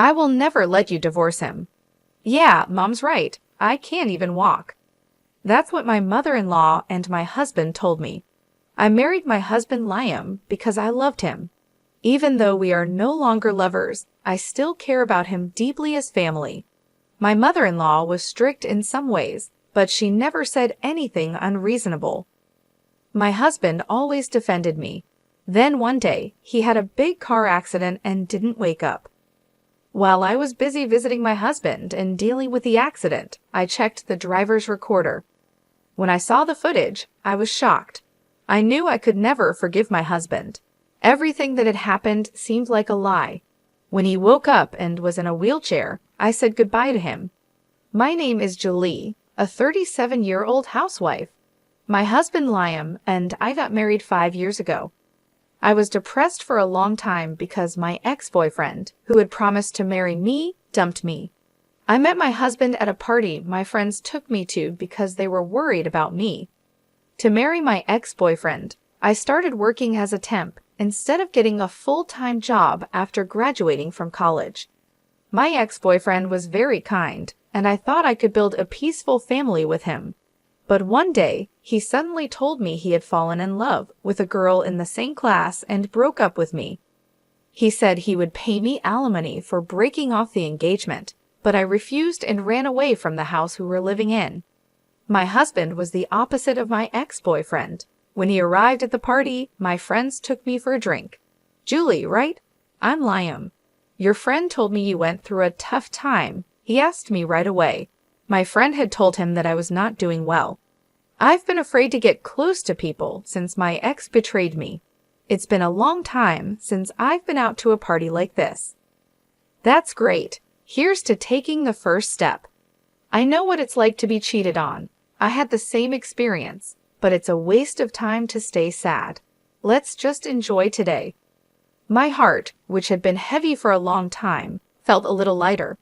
I will never let you divorce him. Yeah, Mom's right. I can't even walk. That's what my mother-in-law and my husband told me. I married my husband Liam because I loved him. Even though we are no longer lovers, I still care about him deeply as family. My mother-in-law was strict in some ways, but she never said anything unreasonable. My husband always defended me. Then one day, he had a big car accident and didn't wake up. While I was busy visiting my husband and dealing with the accident, I checked the driver's recorder. When I saw the footage, I was shocked. I knew I could never forgive my husband. Everything that had happened seemed like a lie. When he woke up and was in a wheelchair, I said goodbye to him. My name is Julie, a 37-year-old housewife. My husband Liam and I got married 5 years ago. I was depressed for a long time because my ex-boyfriend, who had promised to marry me, dumped me. I met my husband at a party my friends took me to because they were worried about me. To marry my ex-boyfriend, I started working as a temp instead of getting a full-time job after graduating from college. My ex-boyfriend was very kind, and I thought I could build a peaceful family with him. But one day, he suddenly told me he had fallen in love with a girl in the same class and broke up with me. He said he would pay me alimony for breaking off the engagement, but I refused and ran away from the house we were living in. My husband was the opposite of my ex-boyfriend. When he arrived at the party, my friends took me for a drink. Julie, right? I'm Liam. Your friend told me you went through a tough time. He asked me right away. My friend had told him that I was not doing well. I've been afraid to get close to people since my ex betrayed me. It's been a long time since I've been out to a party like this. That's great. Here's to taking the first step. I know what it's like to be cheated on. I had the same experience, but it's a waste of time to stay sad. Let's just enjoy today. My heart, which had been heavy for a long time, felt a little lighter.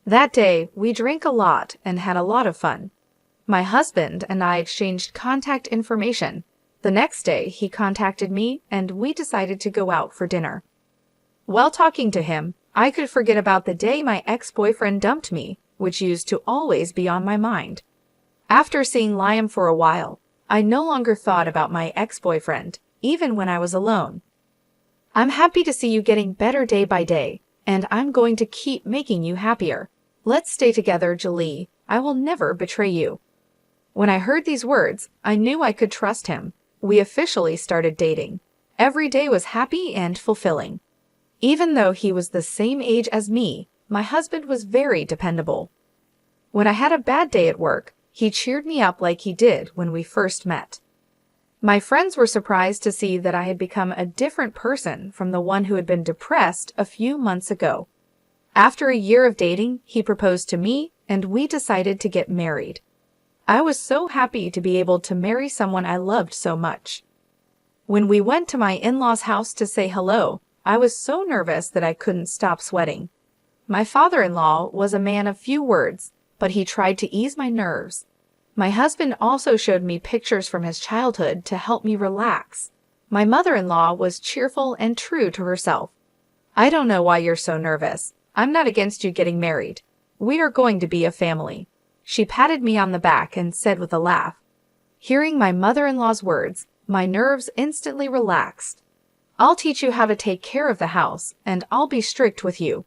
That day, we drank a lot and had a lot of fun. My husband and I exchanged contact information. The next day, he contacted me and we decided to go out for dinner. While talking to him, I could forget about the day my ex-boyfriend dumped me, which used to always be on my mind. After seeing Liam for a while, I no longer thought about my ex-boyfriend, even when I was alone. I'm happy to see you getting better day by day, and I'm going to keep making you happier. Let's stay together, Julie. I will never betray you. When I heard these words, I knew I could trust him. We officially started dating. Every day was happy and fulfilling. Even though he was the same age as me, my husband was very dependable. When I had a bad day at work, he cheered me up like he did when we first met. My friends were surprised to see that I had become a different person from the one who had been depressed a few months ago. After a year of dating, he proposed to me, and we decided to get married. I was so happy to be able to marry someone I loved so much. When we went to my in-laws' house to say hello, I was so nervous that I couldn't stop sweating. My father-in-law was a man of few words, but he tried to ease my nerves. My husband also showed me pictures from his childhood to help me relax. My mother-in-law was cheerful and true to herself. I don't know why you're so nervous. I'm not against you getting married. We are going to be a family. She patted me on the back and said with a laugh. Hearing my mother-in-law's words, my nerves instantly relaxed. I'll teach you how to take care of the house, and I'll be strict with you.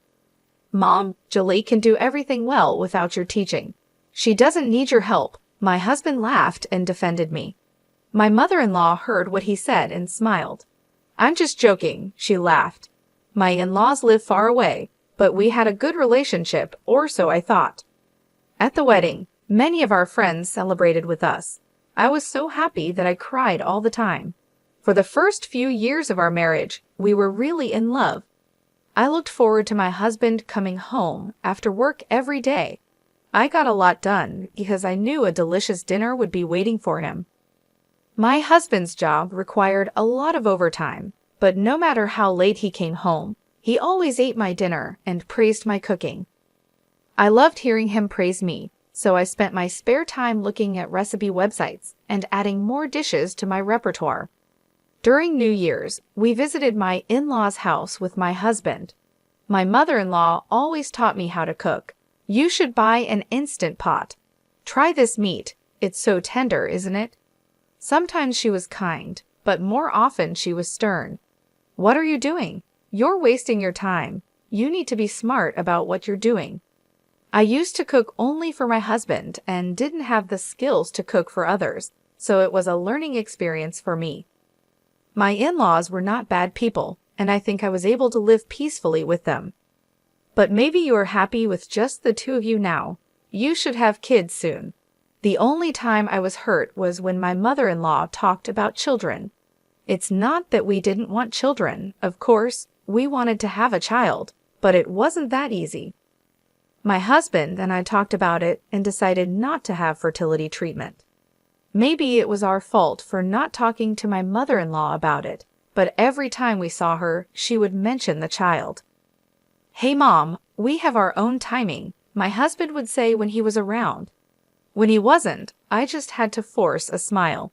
Mom, Julie can do everything well without your teaching. She doesn't need your help. My husband laughed and defended me. My mother-in-law heard what he said and smiled. I'm just joking, she laughed. My in-laws live far away, but we had a good relationship, or so I thought. At the wedding, many of our friends celebrated with us. I was so happy that I cried all the time. For the first few years of our marriage, we were really in love. I looked forward to my husband coming home after work every day. I got a lot done because I knew a delicious dinner would be waiting for him. My husband's job required a lot of overtime, but no matter how late he came home, he always ate my dinner and praised my cooking. I loved hearing him praise me, so I spent my spare time looking at recipe websites and adding more dishes to my repertoire. During New Year's, we visited my in-laws' house with my husband. My mother-in-law always taught me how to cook. You should buy an Instant Pot. Try this meat. It's so tender, isn't it? Sometimes she was kind, but more often she was stern. What are you doing? You're wasting your time. You need to be smart about what you're doing. I used to cook only for my husband and didn't have the skills to cook for others, so it was a learning experience for me. My in-laws were not bad people, and I think I was able to live peacefully with them. But maybe you are happy with just the two of you now. You should have kids soon. The only time I was hurt was when my mother-in-law talked about children. It's not that we didn't want children. Of course, we wanted to have a child, but it wasn't that easy. My husband and I talked about it and decided not to have fertility treatment. Maybe it was our fault for not talking to my mother-in-law about it, but every time we saw her, she would mention the child. "Hey Mom, we have our own timing," my husband would say when he was around. When he wasn't, I just had to force a smile.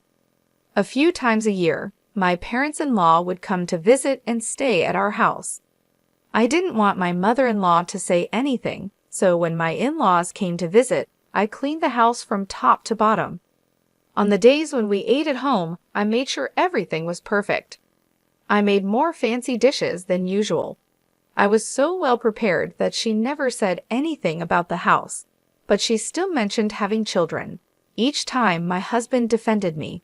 A few times a year, my parents-in-law would come to visit and stay at our house. I didn't want my mother-in-law to say anything, so when my in-laws came to visit, I cleaned the house from top to bottom. On the days when we ate at home, I made sure everything was perfect. I made more fancy dishes than usual. I was so well prepared that she never said anything about the house, but she still mentioned having children. Each time my husband defended me.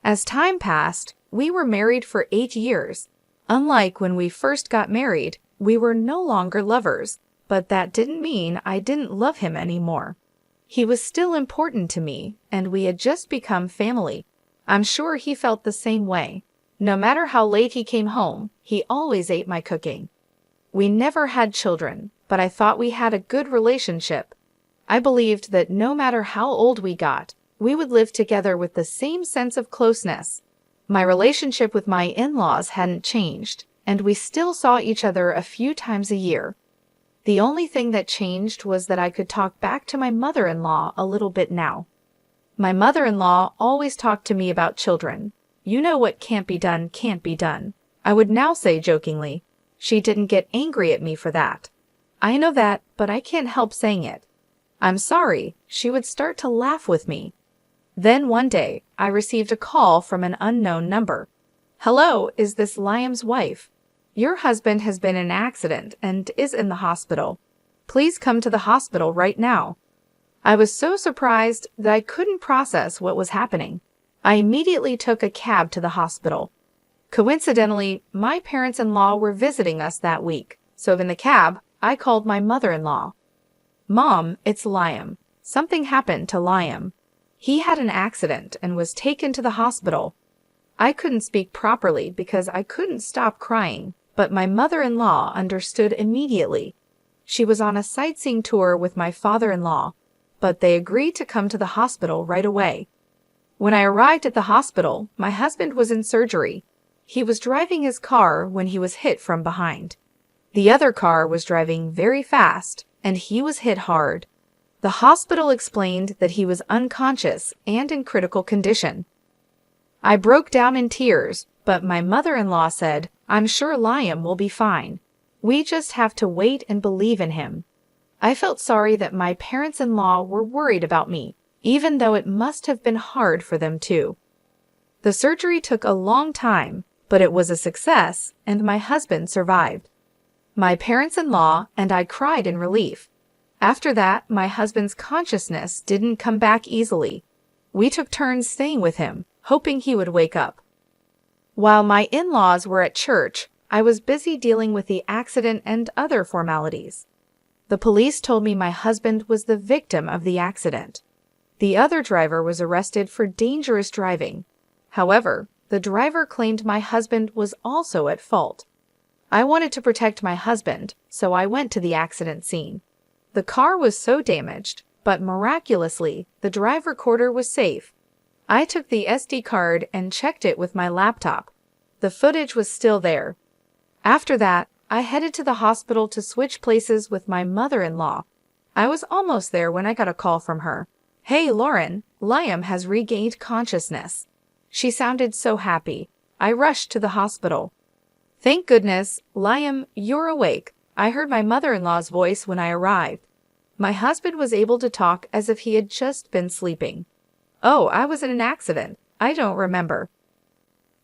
As time passed, we were married for 8 years. Unlike when we first got married, we were no longer lovers, but that didn't mean I didn't love him anymore. He was still important to me, and we had just become family. I'm sure he felt the same way. No matter how late he came home, he always ate my cooking. We never had children, but I thought we had a good relationship. I believed that no matter how old we got, we would live together with the same sense of closeness. My relationship with my in-laws hadn't changed, and we still saw each other a few times a year. The only thing that changed was that I could talk back to my mother-in-law a little bit now. My mother-in-law always talked to me about children. You know what can't be done can't be done, I would now say jokingly. She didn't get angry at me for that. I know that, but I can't help saying it. I'm sorry, she would start to laugh with me. Then one day, I received a call from an unknown number. "Hello, is this Liam's wife? Your husband has been in an accident and is in the hospital. Please come to the hospital right now." I was so surprised that I couldn't process what was happening. I immediately took a cab to the hospital. Coincidentally, my parents-in-law were visiting us that week, so in the cab, I called my mother-in-law. "Mom, it's Liam. Something happened to Liam. He had an accident and was taken to the hospital." I couldn't speak properly because I couldn't stop crying, but my mother-in-law understood immediately. She was on a sightseeing tour with my father-in-law, but they agreed to come to the hospital right away. When I arrived at the hospital, my husband was in surgery. He was driving his car when he was hit from behind. The other car was driving very fast, and he was hit hard. The hospital explained that he was unconscious and in critical condition. I broke down in tears, but my mother-in-law said, "I'm sure Liam will be fine. We just have to wait and believe in him." I felt sorry that my parents-in-law were worried about me, even though it must have been hard for them too. The surgery took a long time, but it was a success, and my husband survived. My parents-in-law and I cried in relief. After that, my husband's consciousness didn't come back easily. We took turns staying with him, hoping he would wake up. While my in-laws were at church, I was busy dealing with the accident and other formalities. The police told me my husband was the victim of the accident. The other driver was arrested for dangerous driving. However, the driver claimed my husband was also at fault. I wanted to protect my husband, so I went to the accident scene. The car was so damaged, but miraculously, the drive recorder was safe. I took the SD card and checked it with my laptop. The footage was still there. After that, I headed to the hospital to switch places with my mother-in-law. I was almost there when I got a call from her. "Hey, Lauren, Liam has regained consciousness." She sounded so happy. I rushed to the hospital. "Thank goodness, Liam, you're awake. I heard my mother-in-law's voice when I arrived. My husband was able to talk as if he had just been sleeping. Oh, I was in an accident. I don't remember.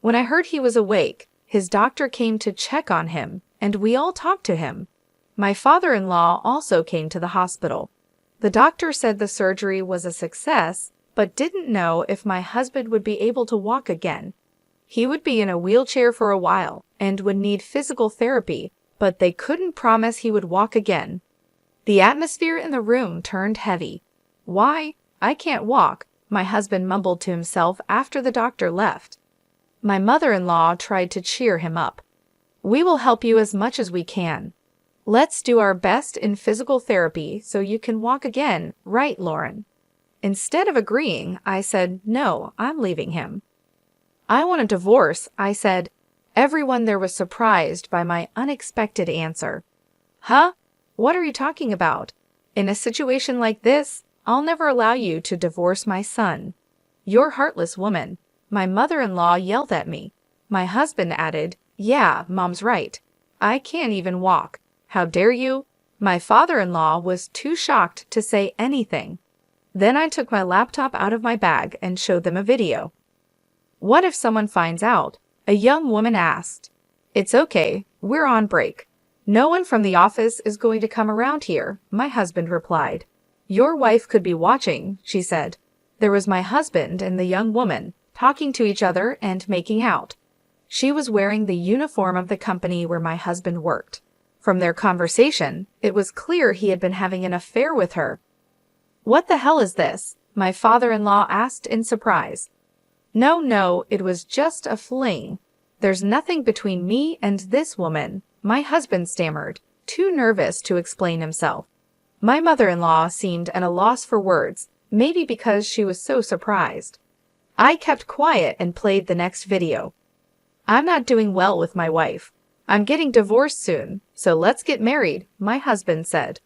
When I heard he was awake, his doctor came to check on him, and we all talked to him. My father-in-law also came to the hospital. The doctor said the surgery was a success, but didn't know if my husband would be able to walk again. He would be in a wheelchair for a while and would need physical therapy, but they couldn't promise he would walk again. The atmosphere in the room turned heavy. Why? I can't walk, my husband mumbled to himself after the doctor left. My mother-in-law tried to cheer him up. We will help you as much as we can. Let's do our best in physical therapy so you can walk again, right, Lauren? Instead of agreeing, I said, no, I'm leaving him. I want a divorce, I said. Everyone there was surprised by my unexpected answer. Huh? What are you talking about? In a situation like this, I'll never allow you to divorce my son. You're a heartless woman. My mother-in-law yelled at me. My husband added, yeah, Mom's right. I can't even walk. How dare you? My father-in-law was too shocked to say anything. Then I took my laptop out of my bag and showed them a video. What if someone finds out? A young woman asked. It's okay, we're on break. No one from the office is going to come around here, my husband replied. Your wife could be watching, she said. There was my husband and the young woman, talking to each other and making out. She was wearing the uniform of the company where my husband worked. From their conversation, it was clear he had been having an affair with her. What the hell is this? My father-in-law asked in surprise. No, it was just a fling. There's nothing between me and this woman, my husband stammered, too nervous to explain himself. My mother-in-law seemed at a loss for words, maybe because she was so surprised. I kept quiet and played the next video. I'm not doing well with my wife. I'm getting divorced soon, so let's get married, my husband said.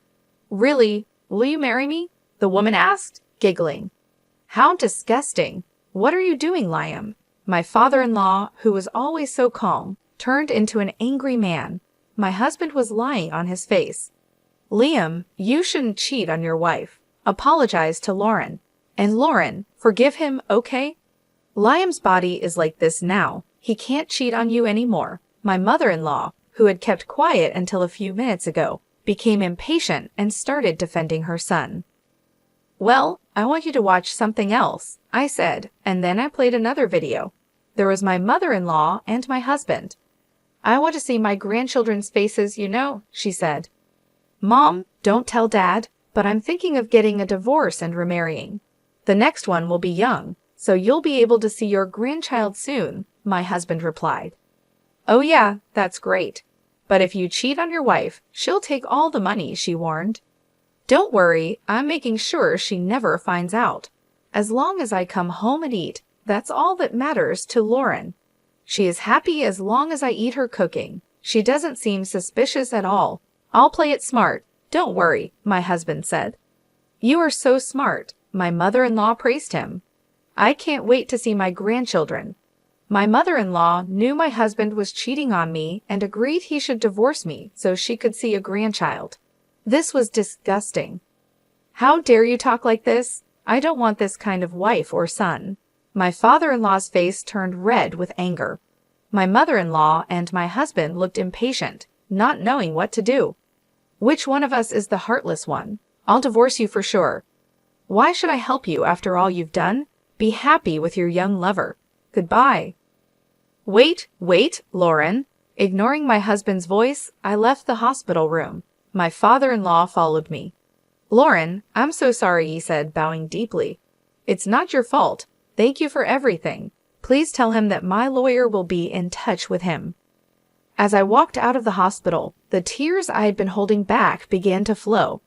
Really? Will you marry me? The woman asked, giggling. How disgusting. What are you doing, Liam? My father-in-law, who was always so calm, turned into an angry man. My husband was lying on his face. Liam, you shouldn't cheat on your wife. Apologize to Lauren. And Lauren, forgive him, okay? Liam's body is like this now. He can't cheat on you anymore. My mother-in-law, who had kept quiet until a few minutes ago, became impatient and started defending her son. Well, I want you to watch something else, I said, and then I played another video. There was my mother-in-law and my husband. I want to see my grandchildren's faces, you know, she said. Mom, don't tell Dad, but I'm thinking of getting a divorce and remarrying. The next one will be young, so you'll be able to see your grandchild soon, my husband replied. Oh yeah, that's great. But if you cheat on your wife, she'll take all the money, she warned. Don't worry, I'm making sure she never finds out. As long as I come home and eat, that's all that matters to Lauren. She is happy as long as I eat her cooking. She doesn't seem suspicious at all. I'll play it smart. Don't worry, my husband said. You are so smart, my mother-in-law praised him. I can't wait to see my grandchildren. My mother-in-law knew my husband was cheating on me and agreed he should divorce me so she could see a grandchild. This was disgusting. How dare you talk like this? I don't want this kind of wife or son. My father-in-law's face turned red with anger. My mother-in-law and my husband looked impatient, not knowing what to do. Which one of us is the heartless one? I'll divorce you for sure. Why should I help you after all you've done? Be happy with your young lover. Goodbye. Wait, Lauren. Ignoring my husband's voice, I left the hospital room. My father-in-law followed me. Lauren, I'm so sorry, he said, bowing deeply. It's not your fault. Thank you for everything. Please tell him that my lawyer will be in touch with him. As I walked out of the hospital, the tears I had been holding back began to flow.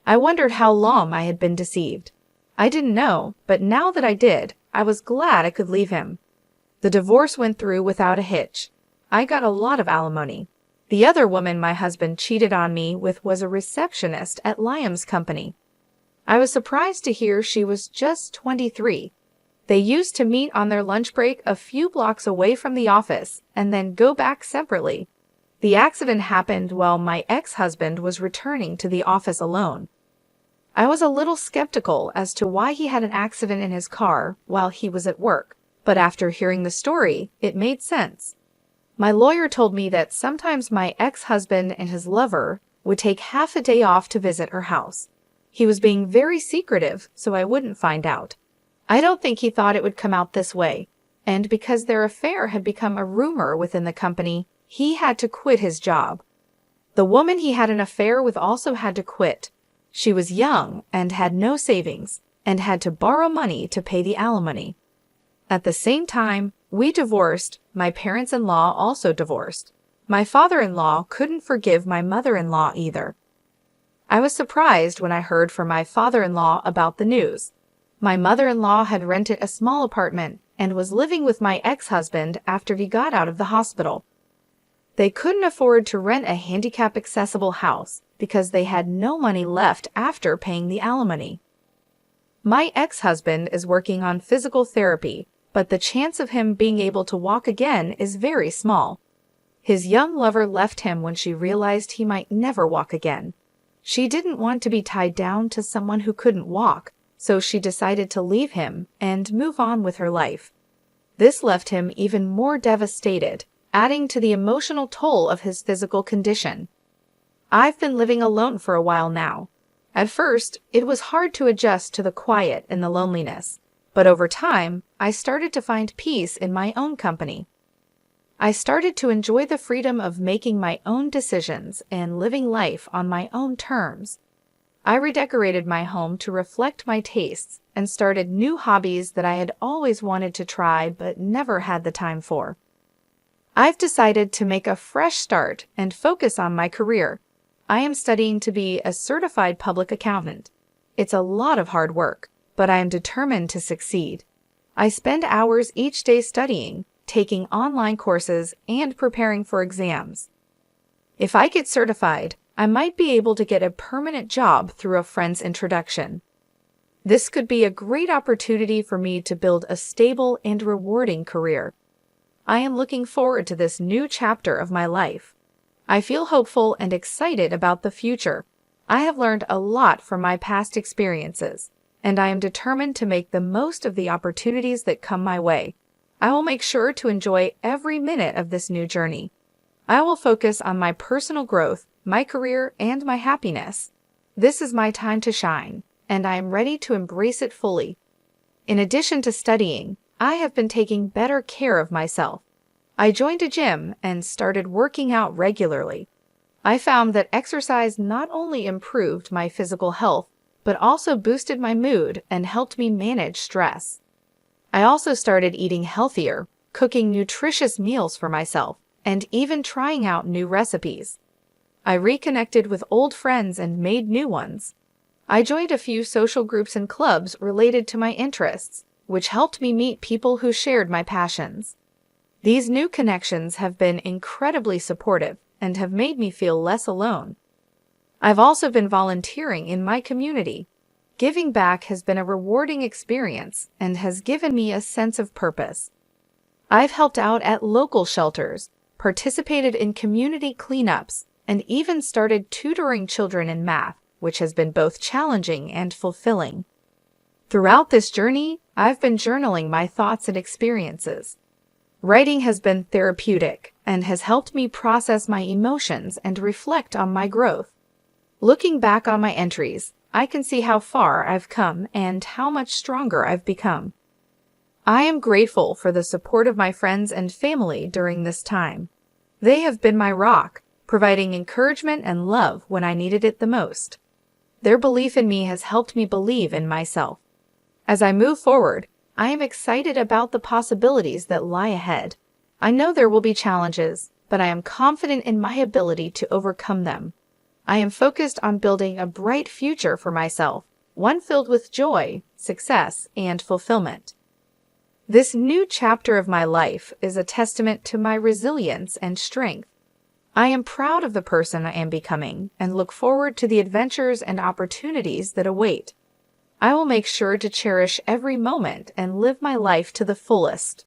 I wondered how long I had been deceived. I didn't know, but now that I did, I was glad I could leave him. The divorce went through without a hitch. I got a lot of alimony. The other woman my husband cheated on me with was a receptionist at Liam's company. I was surprised to hear she was just 23. They used to meet on their lunch break a few blocks away from the office and then go back separately. The accident happened while my ex-husband was returning to the office alone. I was a little skeptical as to why he had an accident in his car while he was at work, but after hearing the story, it made sense. My lawyer told me that sometimes my ex-husband and his lover would take half a day off to visit her house. He was being very secretive, so I wouldn't find out. I don't think he thought it would come out this way, and because their affair had become a rumor within the company, he had to quit his job. The woman he had an affair with also had to quit. She was young and had no savings, and had to borrow money to pay the alimony. At the same time, we divorced. My parents-in-law also divorced. My father-in-law couldn't forgive my mother-in-law either. I was surprised when I heard from my father-in-law about the news. My mother-in-law had rented a small apartment and was living with my ex-husband after he got out of the hospital. They couldn't afford to rent a handicap-accessible house because they had no money left after paying the alimony. My ex-husband is working on physical therapy, but the chance of him being able to walk again is very small. His young lover left him when she realized he might never walk again. She didn't want to be tied down to someone who couldn't walk, so she decided to leave him and move on with her life. This left him even more devastated, adding to the emotional toll of his physical condition. I've been living alone for a while now. At first, it was hard to adjust to the quiet and the loneliness, but over time, I started to find peace in my own company. I started to enjoy the freedom of making my own decisions and living life on my own terms. I redecorated my home to reflect my tastes and started new hobbies that I had always wanted to try but never had the time for. I've decided to make a fresh start and focus on my career. I am studying to be a certified public accountant. It's a lot of hard work, but I am determined to succeed. I spend hours each day studying, taking online courses, and preparing for exams. If I get certified, I might be able to get a permanent job through a friend's introduction. This could be a great opportunity for me to build a stable and rewarding career. I am looking forward to this new chapter of my life. I feel hopeful and excited about the future. I have learned a lot from my past experiences, and I am determined to make the most of the opportunities that come my way. I will make sure to enjoy every minute of this new journey. I will focus on my personal growth, my career, and my happiness. This is my time to shine, and I am ready to embrace it fully. In addition to studying, I have been taking better care of myself. I joined a gym and started working out regularly. I found that exercise not only improved my physical health, but also boosted my mood and helped me manage stress. I also started eating healthier, cooking nutritious meals for myself, and even trying out new recipes. I reconnected with old friends and made new ones. I joined a few social groups and clubs related to my interests, which helped me meet people who shared my passions. These new connections have been incredibly supportive and have made me feel less alone. I've also been volunteering in my community. Giving back has been a rewarding experience and has given me a sense of purpose. I've helped out at local shelters, participated in community cleanups, and even started tutoring children in math, which has been both challenging and fulfilling. Throughout this journey, I've been journaling my thoughts and experiences. Writing has been therapeutic and has helped me process my emotions and reflect on my growth. Looking back on my entries, I can see how far I've come and how much stronger I've become. I am grateful for the support of my friends and family during this time. They have been my rock, providing encouragement and love when I needed it the most. Their belief in me has helped me believe in myself. As I move forward, I am excited about the possibilities that lie ahead. I know there will be challenges, but I am confident in my ability to overcome them. I am focused on building a bright future for myself, one filled with joy, success, and fulfillment. This new chapter of my life is a testament to my resilience and strength. I am proud of the person I am becoming and look forward to the adventures and opportunities that await. I will make sure to cherish every moment and live my life to the fullest.